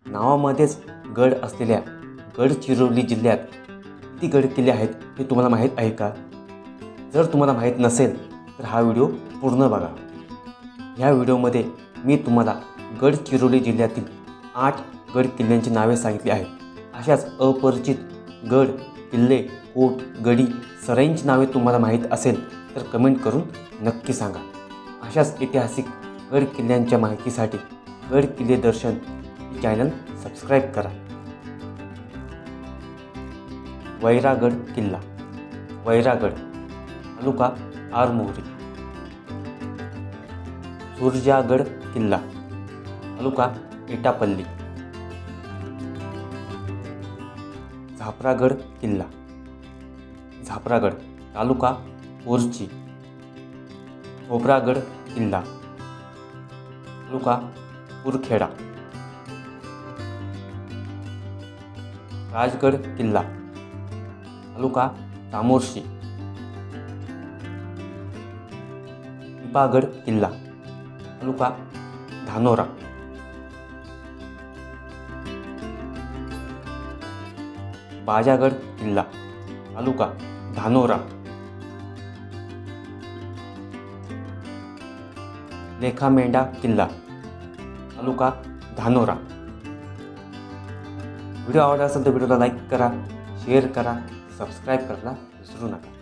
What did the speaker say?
नावामध्येच गड असलेल्या गडचिरोली जिल्ह्यात किती गड किल्ले आहेत हे तुम्हाला माहीत आहे का? जर तुम्हाला माहीत नसेल तर हा व्हिडिओ पूर्ण बघा. ह्या व्हिडिओमध्ये मी तुम्हाला गडचिरोली जिल्ह्यातील 8 गड किल्ल्यांची नावे सांगितली आहेत. अशाच अपरिचित गड किल्ले कोट गडी सराईंची नावे तुम्हाला माहीत असेल तर कमेंट करून नक्की सांगा. अशाच ऐतिहासिक गड किल्ल्यांच्या माहितीसाठी गड किल्ले दर्शन हे चॅनल सबस्क्राईब करा. वैरागड किल्ला, वैरागड तालुका आरमोरी. सुरजागड किल्ला तालुका एटापल्ली. झापरागड किल्ला, झापरागड तालुका कोरची. खोब्रागड किल्ला तालुका कुरखेडा. राजगड किल्ला तालुका तामोर्शी. पिपागड किल्ला तालुका धानोरा. बाजागड किल्ला तालुका धानोरा. लेखामेंढा किल्ला तालुका धानोरा. व्हिडिओ आवडला असेल तर व्हिडिओला लाईक करा, शेअर करा, सबस्क्राईब करायला विसरू नका.